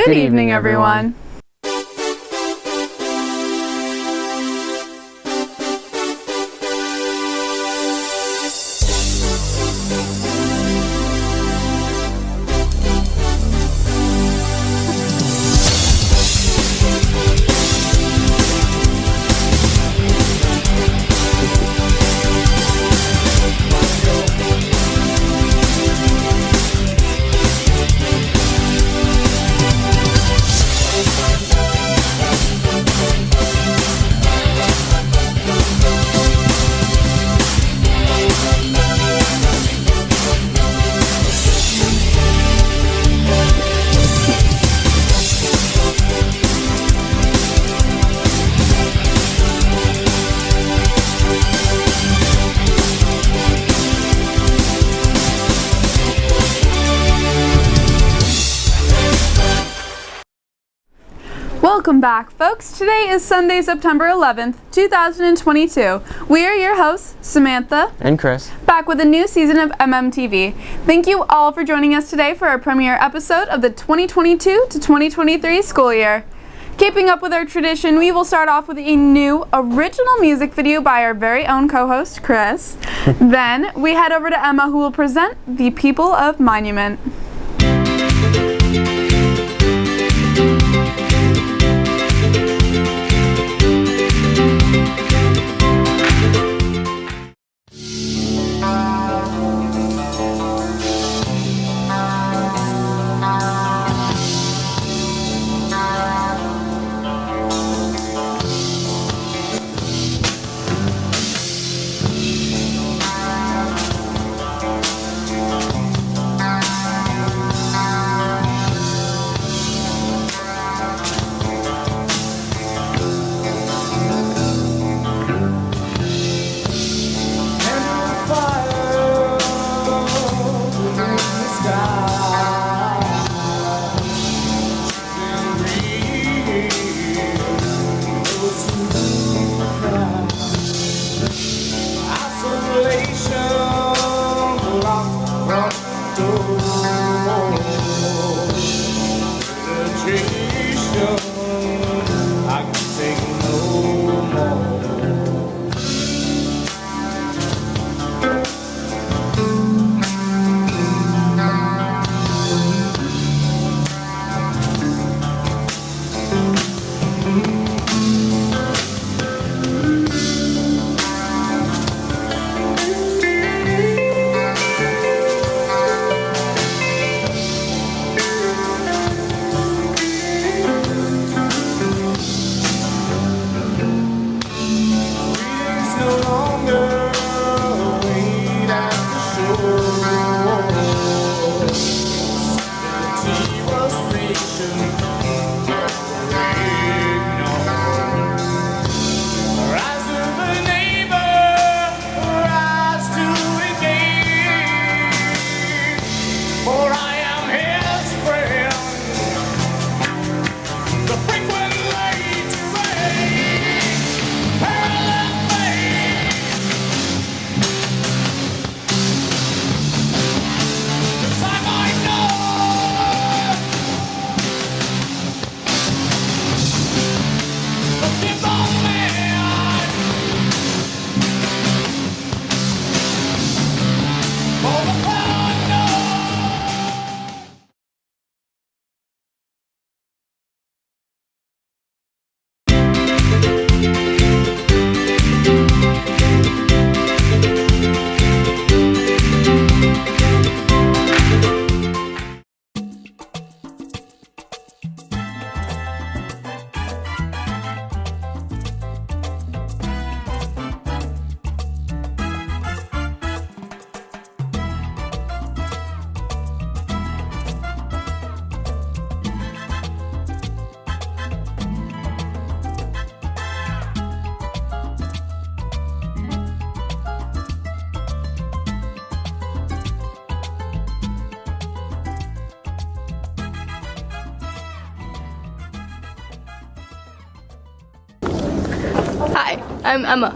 Good evening, everyone. Welcome back, folks. Today is Sunday, September 11th, 2022. We are your hosts, Samantha and Chris, back with a new season of MMTV. Thank you all for joining us today for our premiere episode of the 2022 to 2023 school year. Keeping up with our tradition, we will start off with a new original music video by our very own co-host, Chris. Then we head over to Emma, who will present The People of Monument. Hi, I'm Emma.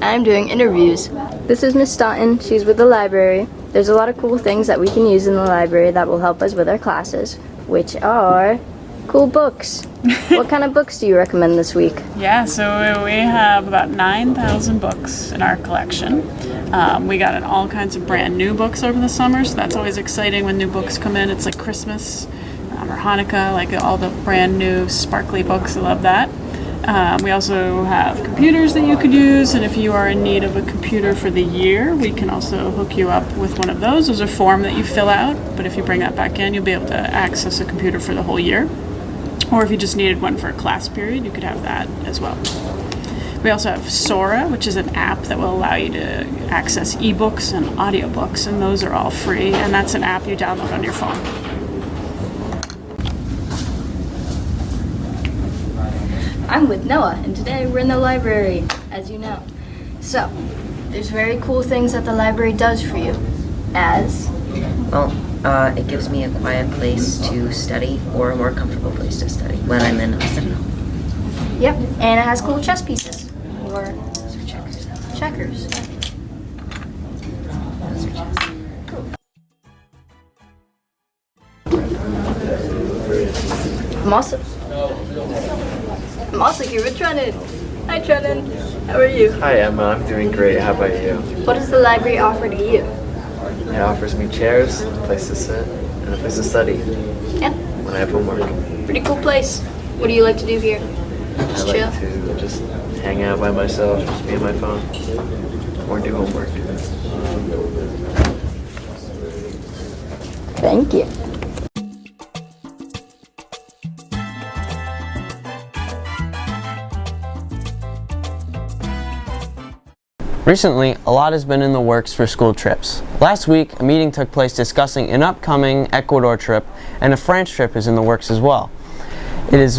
I'm doing interviews. This is Miss Staunton. She's with the library. There's a lot of cool things that we can use in the library that will help us with our classes, which are Cool books. What kind of books do you recommend this week? Yeah, so we have about 9,000 books in our collection. We got in all kinds of brand new books over the summer, so that's always exciting when new books come in. It's like Christmas or Hanukkah, like all the brand new sparkly books. I love that. We also have computers that you could use, and if you are in need of a computer for the year, we can also hook you up with one of those. There's a form that you fill out, but if you bring that back in, you'll be able to access a computer for the whole year. Or if you just needed one for a class period, you could have that as well. We also have Sora, which is an app that will allow you to access ebooks and audiobooks, and those are all free, and that's an app you download on your phone. I'm with Noah, and today we're in the library, as you know. So, there's very cool things that the library does for you, as... Well, it gives me a quiet place to study or a more comfortable place to study when I'm in a study hall. Yep, and it has cool chess pieces. Or checkers. Checkers. Those are chess. I'm also here with Trennan. Hi Trennan, how are you? Hi Emma, I'm doing great. How about you? What does the library offer to you? It offers me chairs, a place to sit, and a place to study Yeah, when I have homework. pretty cool place. What do you like to do here? I Just like chill? to just hang out by myself, just be on my phone, or do homework. Thank you. Recently, a lot has been in the works for school trips. Last week, a meeting took place discussing an upcoming Ecuador trip, and a France trip is in the works as well. It is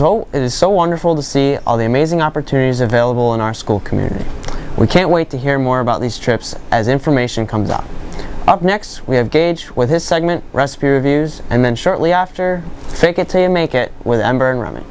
so wonderful to see all the amazing opportunities available in our school community. We can't wait to hear more about these trips as information comes out. Up next, we have Gage with his segment, Recipe Reviews, and then shortly after, Fake It Till You Make It with Ember and Remy.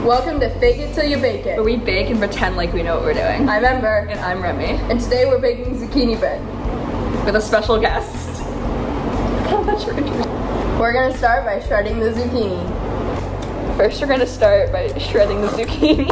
Welcome to Fake It Till You Bake It. Where we bake and pretend like we know what we're doing. I'm Ember, And I'm Remy, and today we're baking zucchini bread. with a special guest. How much we're interested. We're gonna start by shredding the zucchini. First, we're gonna start by shredding the zucchini.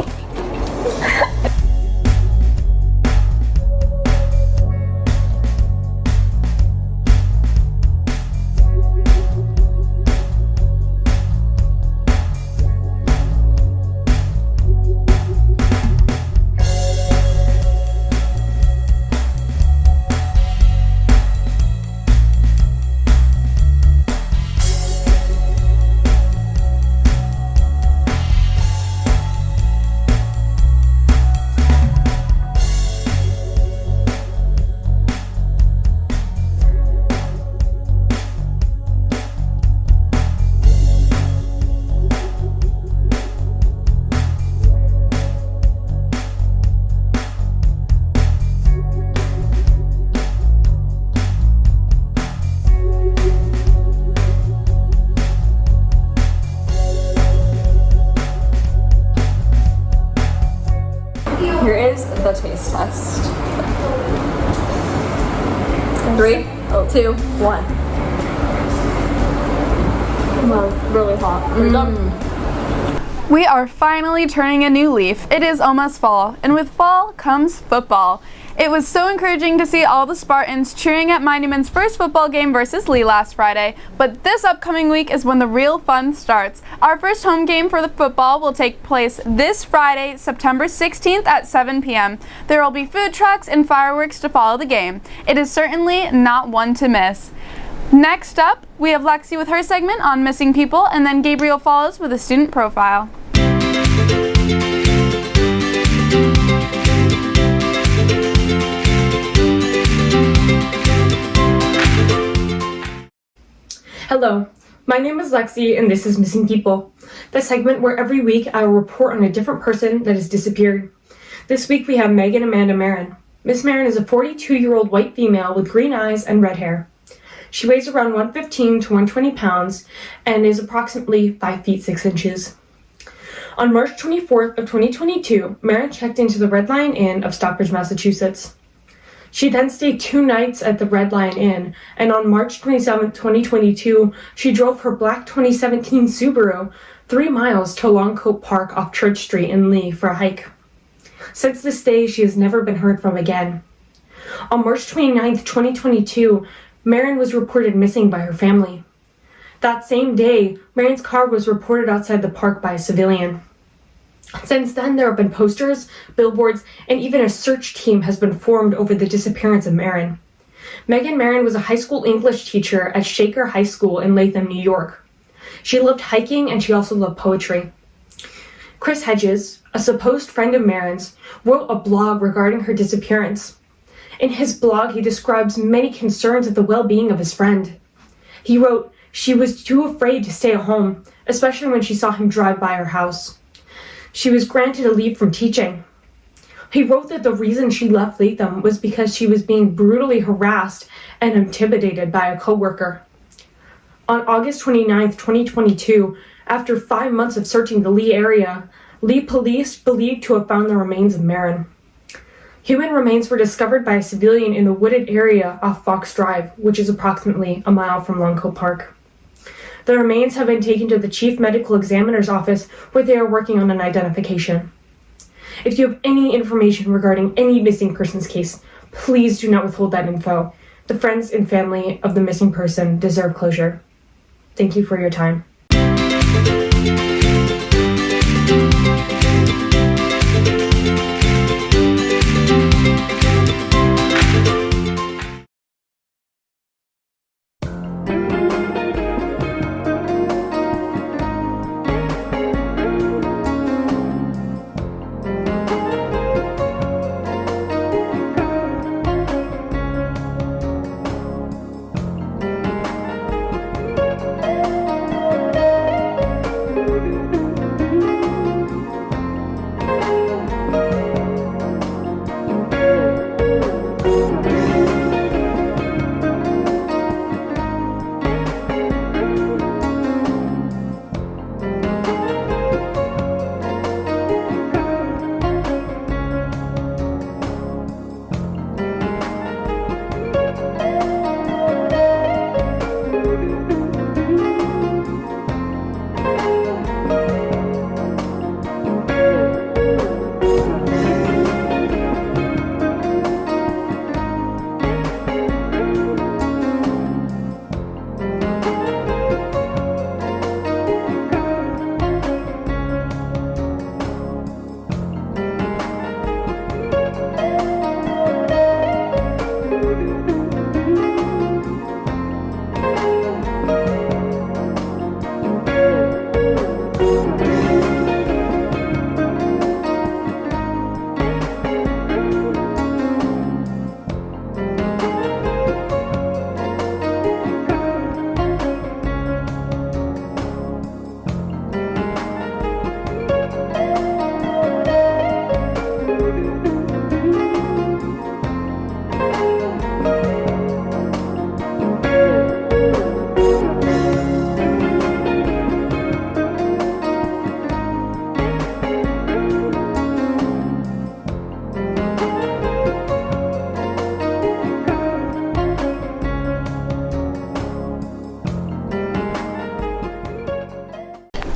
fast. 3, 2, 1. Wow, really hot. We're done. We are finally turning a new leaf. It is almost fall, and with fall comes football. It was so encouraging to see all the Spartans cheering at Monument's first football game versus Lee last Friday, but this upcoming week is when the real fun starts. Our first home game for the football will take place this Friday, September 16th at 7 p.m. There will be food trucks and fireworks to follow the game. It is certainly not one to miss. Next up, we have Lexi with her segment on missing people, and then Gabriel follows with a student profile. Hello, my name is Lexi and this is Missing People, the segment where every week I will report on a different person that has disappeared. This week we have Megan Amanda Marin. Miss Marin is a 42-year-old white female with green eyes and red hair. She weighs around 115 to 120 pounds and is approximately 5 feet 6 inches. On March 24th of 2022, Marin checked into the Red Lion Inn of Stockbridge, Massachusetts. She then stayed 2 nights at the Red Lion Inn, and on March 27, 2022, she drove her black 2017 Subaru 3 miles to Longcoat Park off Church Street in Lee for a hike. Since this day, she has never been heard from again. On March 29, 2022, Marin was reported missing by her family. That same day, Marin's car was reported outside the park by a civilian. Since then, there have been posters, billboards, and even a search team has been formed over the disappearance of Marin. Megan Marin was a high school English teacher at Shaker High School in Latham, New York. She loved hiking and she also loved poetry. Chris Hedges, a supposed friend of Marin's, wrote a blog regarding her disappearance. In his blog, he describes many concerns of the well-being of his friend. He wrote, "She was too afraid to stay at home, especially when she saw him drive by her house. She was granted a leave from teaching." He wrote that the reason she left Latham was because she was being brutally harassed and intimidated by a coworker. On August 29, 2022, after 5 months of searching the Lee area, Lee police believed to have found the remains of Marin. Human remains were discovered by a civilian in the wooded area off Fox Drive, which is approximately a mile from Longcoat Park. The remains have been taken to the Chief Medical Examiner's office, where they are working on an identification. If you have any information regarding any missing persons case, please do not withhold that info. The friends and family of the missing person deserve closure. Thank you for your time.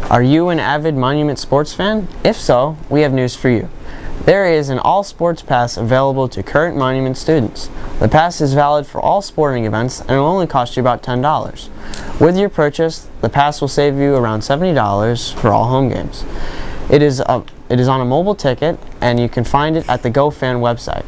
Are you an avid Monument sports fan? If so, we have news for you. There is an all-sports pass available to current Monument students. The pass is valid for all sporting events and will only cost you about $10. With your purchase, the pass will save you around $70 for all home games. It is on a mobile ticket, and you can find it at the GoFan website.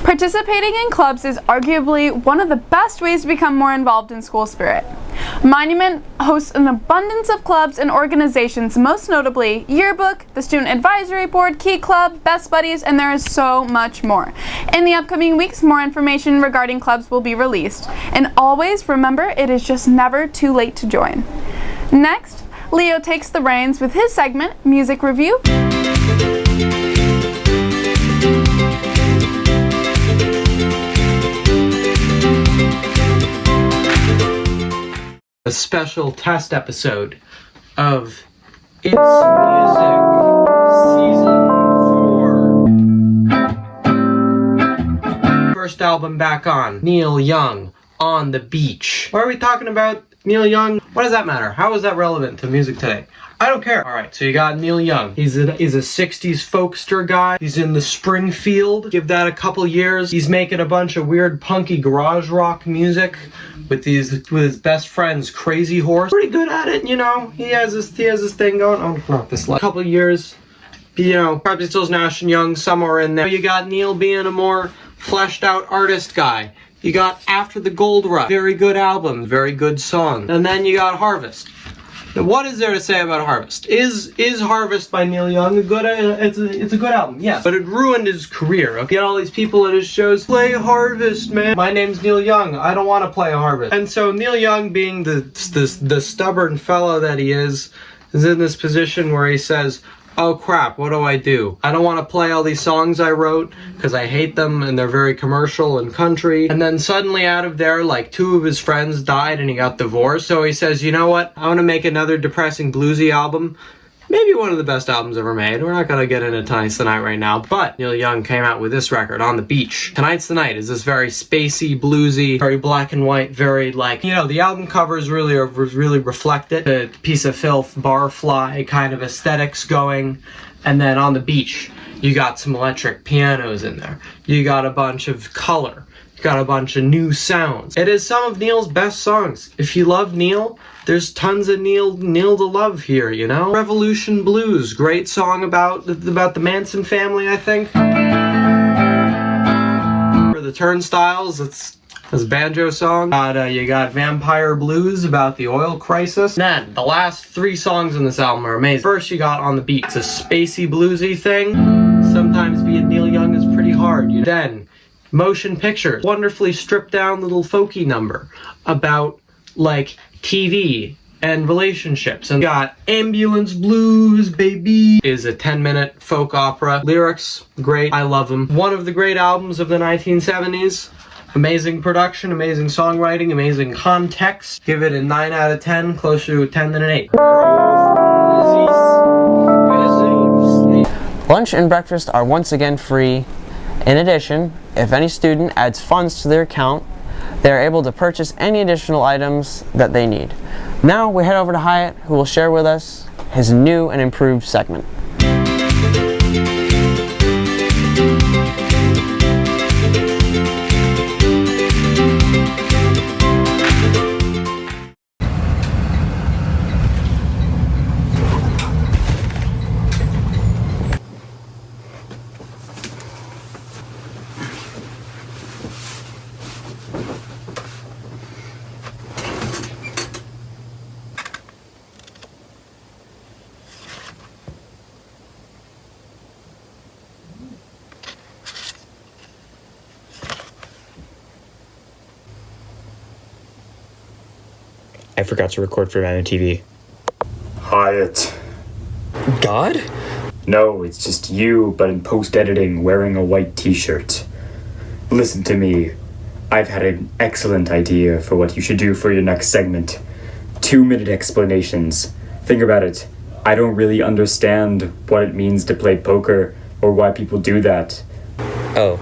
Participating in clubs is arguably one of the best ways to become more involved in school spirit. Monument hosts an abundance of clubs and organizations, most notably Yearbook, the Student Advisory Board, Key Club, Best Buddies, and there is so much more. In the upcoming weeks, more information regarding clubs will be released. And always remember, it is just never too late to join. Next, Leo takes the reins with his segment, Music Review. A special test episode of It's Music Season 4. First album back on, Neil Young, On the Beach. Why are we talking about Neil Young? What does that matter? How is that relevant to music today? I don't care. Alright, so you got Neil Young. He's a 60s folkster guy. He's in the Springfield. Give that a couple years. He's making a bunch of weird punky garage rock music with his best friend's Crazy Horse. Pretty good at it, you know. He has this thing going. Oh, not this light. Couple years. You know, probably still Nash and Young somewhere in there. You got Neil being a more fleshed out artist guy. You got After the Gold Rush. Very good album, very good song. And then you got Harvest. Now, what is there to say about Harvest? Is Harvest by Neil Young a good? It's a good album, yes. But it ruined his career. Okay, all these people at his shows play Harvest, man. My name's Neil Young. I don't want to play Harvest. And so Neil Young, being the stubborn fellow that he is in this position where he says, oh crap, what do? I don't want to play all these songs I wrote because I hate them and they're very commercial and country. And then suddenly out of there, like 2 of his friends died and he got divorced. So he says, you know what? I want to make another depressing bluesy album. Maybe one of the best albums ever made. We're not going to get into Tonight's the Night right now, but Neil Young came out with this record, On the Beach. Tonight's the Night is this very spacey, bluesy, very black and white, very like, you know, the album covers really reflect it. The piece of filth, barfly kind of aesthetics going, and then On the Beach. You got some electric pianos in there. You got a bunch of color. You got a bunch of new sounds. It is some of Neil's best songs. If you love Neil, there's tons of Neil to love here, you know? Revolution Blues, great song about the Manson family, I think. For the Turnstiles, it's this banjo song. You got Vampire Blues about the oil crisis. And then, the last 3 songs on this album are amazing. First, you got On the Beat. It's a spacey, bluesy thing. Sometimes being Neil Young is pretty hard. Then, Motion Pictures. Wonderfully stripped down little folky number about, like, TV and relationships. And got Ambulance Blues, Baby is a 10-minute folk opera. Lyrics, great. I love them. One of the great albums of the 1970s. Amazing production, amazing songwriting, amazing context. Give it a 9 out of 10, closer to a 10 than an 8. Lunch and breakfast are once again free. In addition, if any student adds funds to their account, they are able to purchase any additional items that they need. Now we head over to Hyatt, who will share with us his new and improved segment. I forgot to record for MMTV. Hyatt. God? No, it's just you, but in post-editing, wearing a white t-shirt. Listen to me. I've had an excellent idea for what you should do for your next segment. 2-minute explanations. Think about it. I don't really understand what it means to play poker, or why people do that. Oh.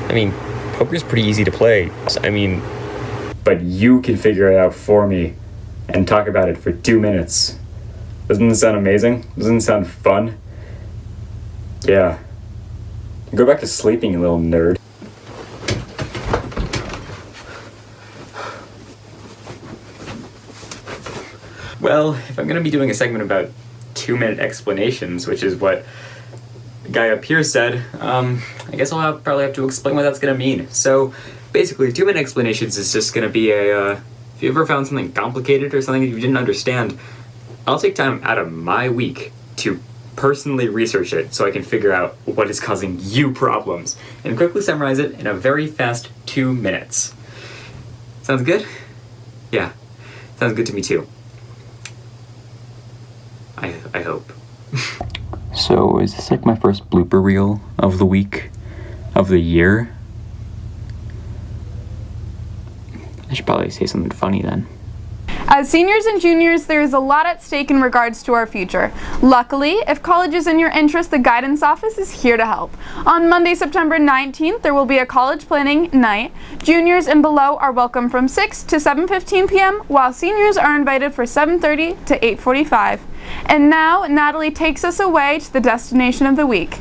I mean, poker's pretty easy to play. But you can figure it out for me, and talk about it for 2 minutes. Doesn't this sound amazing? Doesn't it sound fun? Yeah. Go back to sleeping, you little nerd. Well, if I'm gonna be doing a segment about 2-minute explanations, which is what the guy up here said, I guess I'll probably have to explain what that's gonna mean. So, basically, 2-minute explanations is just gonna be if you ever found something complicated or something that you didn't understand, I'll take time out of my week to personally research it so I can figure out what is causing you problems and quickly summarize it in a very fast 2 minutes. Sounds good? Yeah, sounds good to me too. I hope. So, is this like my first blooper reel of the week? Of the year? I should probably say something funny then. As seniors and juniors, there is a lot at stake in regards to our future. Luckily, if college is in your interest, the guidance office is here to help. On Monday, September 19th, there will be a college planning night. Juniors and below are welcome from 6 to 7:15 p.m., while seniors are invited for 7:30 to 8:45. And now, Natalie takes us away to the destination of the week.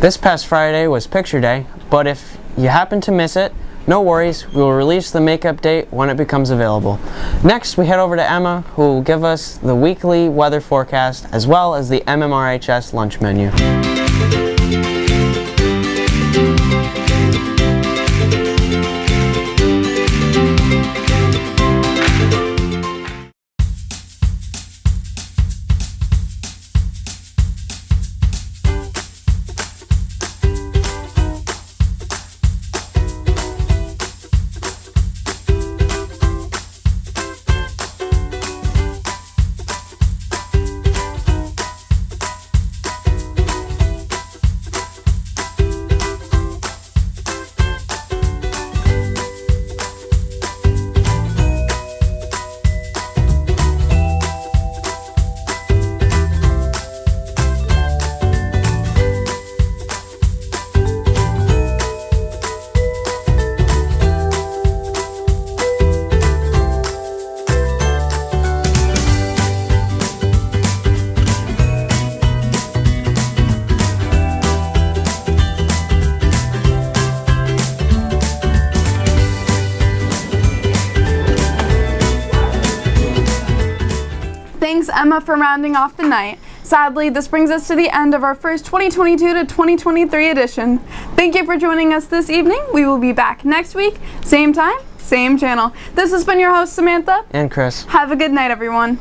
This past Friday was picture day, but if you happen to miss it, no worries, we will release the makeup date when it becomes available. Next, we head over to Emma, who will give us the weekly weather forecast as well as the MMRHS lunch menu. Thanks, Emma, for rounding off the night. Sadly, this brings us to the end of our first 2022 to 2023 edition. Thank you for joining us this evening. We will be back next week, same time, same channel. This has been your host, Samantha. And Chris. Have a good night, everyone.